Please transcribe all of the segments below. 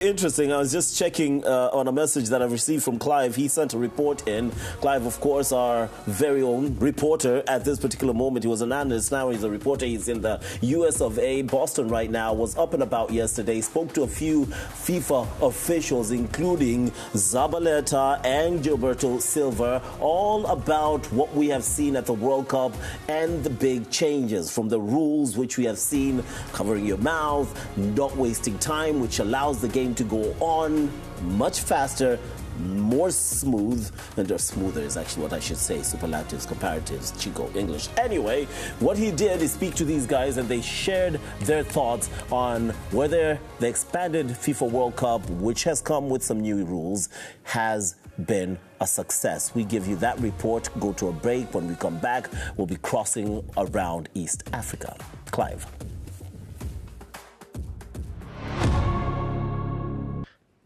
Interesting. I was just checking on a message that I've received from Clive. He sent a report in. Clive, of course, our very own reporter at this particular moment. He was an analyst. Now he's a reporter. He's in the US of A, Boston right now. Was up and about yesterday. Spoke to a few FIFA officials, including Zabaleta and Gilberto Silver, all about what we have seen at the World Cup and the big changes from the rules which we have seen, covering your mouth, not wasting time, which allows the game to go on much faster, more smooth, and smoother is actually what I should say. Superlatives, comparatives, Chico English. Anyway, what he did is speak to these guys, and they shared their thoughts on whether the expanded FIFA World Cup, which has come with some new rules, has been a success. We give you that report, go to a break. When we come back, we'll be crossing around East Africa. Clive.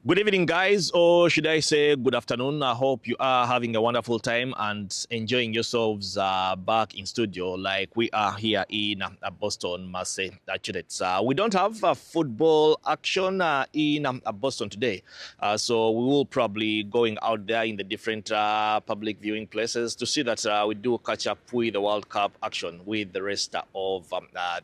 Good evening, guys, or should I say good afternoon. I hope you are having a wonderful time and enjoying yourselves back in studio like we are here in Boston, Massachusetts. We don't have football action in Boston today, so we will probably going out there in the different public viewing places to see that we do catch up with the World Cup action with the rest of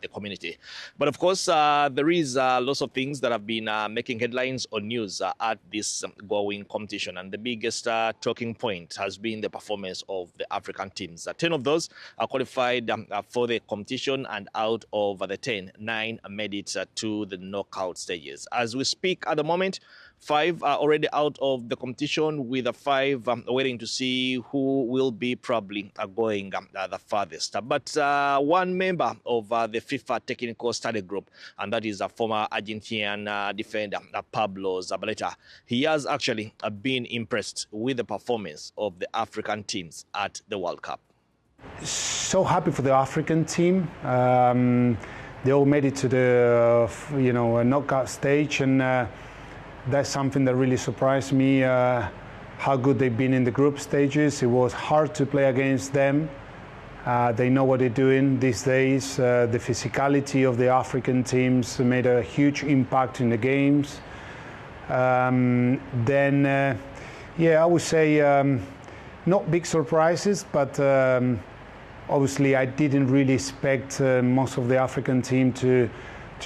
the community. But of course, there is lots of things that have been making headlines on news at this going competition, and the biggest talking point has been the performance of the African teams. 10 of those are qualified for the competition, and out of the 10, 9 made it to the knockout stages. As we speak at the moment, 5 are already out of the competition, with 5 waiting to see who will be probably going the farthest. But one member of the FIFA technical study group, and that is a former Argentinian defender, Pablo Zabaleta, he has actually been impressed with the performance of the African teams at the World Cup. So happy for the African team. They all made it to the knockout stage, and that's something that really surprised me, how good they've been in the group stages. It was hard to play against them. They know what they're doing these days. The physicality of the African teams made a huge impact in the games. I would say not big surprises, but obviously I didn't really expect most of the African team to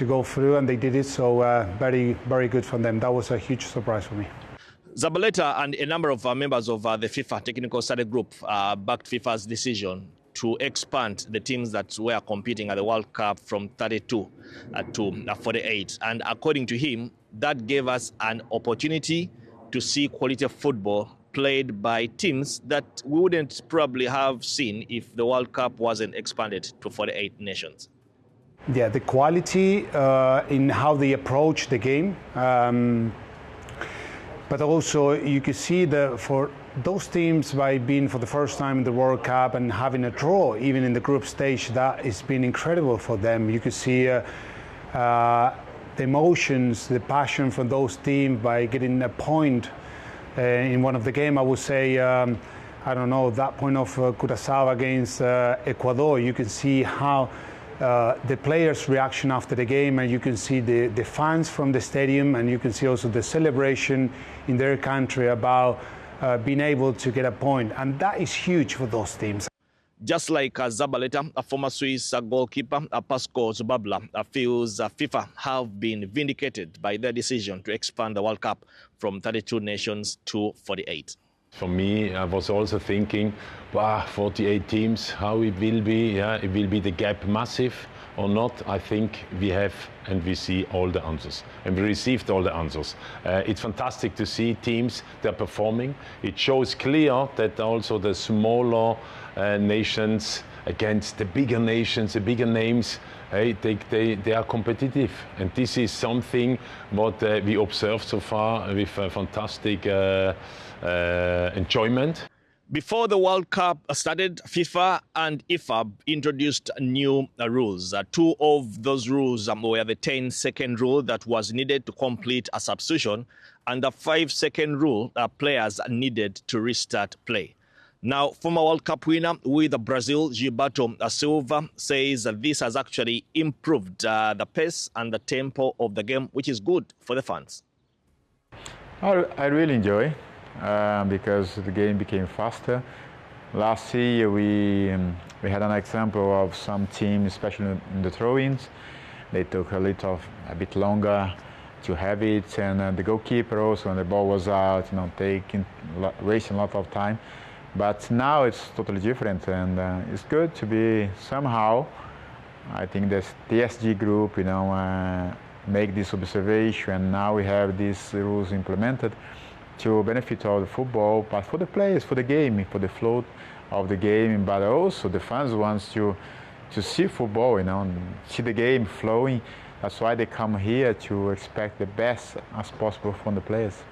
go through, and they did it, so very, very good for them. That was a huge surprise for me. Zabaleta and a number of members of the FIFA Technical Study Group backed FIFA's decision to expand the teams that were competing at the World Cup from 32 to 48. And according to him, that gave us an opportunity to see quality football played by teams that we wouldn't probably have seen if the World Cup wasn't expanded to 48 nations. Yeah, the quality in how they approach the game, but also you can see that for those teams, by being for the first time in the World Cup and having a draw even in the group stage, that has been incredible for them. You can see the emotions, the passion from those teams by getting a point in one of the games. I would say, I don't know, that point of Curaçao against Ecuador, you can see how the players' reaction after the game, and you can see the fans from the stadium, and you can see also the celebration in their country about being able to get a point, and that is huge for those teams. Just like Zabaleta, a former Swiss goalkeeper, Pascal Zuberbuhler, feels FIFA have been vindicated by their decision to expand the World Cup from 32 nations to 48. For me, I was also thinking, wow, 48 teams, how it will be. Yeah, it will be the gap massive or not. I think we have and we see all the answers. And we received all the answers. It's fantastic to see teams, they're performing. It shows clear that also the smaller nations against the bigger nations, the bigger names, they are competitive. And this is something what we observed so far with fantastic enjoyment. Before the World Cup started, FIFA and IFAB introduced new rules. 2 of those rules were the 10-second rule that was needed to complete a substitution, and the 5-second rule players needed to restart play. Now, former World Cup winner with Brazil, Gilberto Silver, says that this has actually improved the pace and the tempo of the game, which is good for the fans. I really enjoy because the game became faster. Last year we had an example of some teams, especially in the throw-ins. They took a bit longer to have it, and the goalkeeper also, when the ball was out, wasting a lot of time. But now it's totally different, and it's good to be somehow. I think the TSG group, make this observation, and now we have these rules implemented to benefit all the football, but for the players, for the game, for the flow of the game, but also the fans wants to see football, and see the game flowing. That's why they come here to expect the best as possible from the players.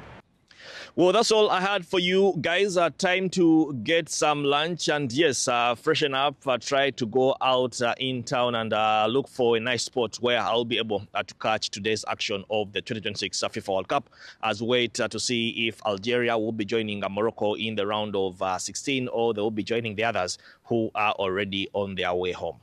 Well, that's all I had for you guys. Time to get some lunch and yes, freshen up. Try to go out in town and look for a nice spot where I'll be able to catch today's action of the 2026 FIFA World Cup as we wait to see if Algeria will be joining Morocco in the round of 16 or they will be joining the others who are already on their way home.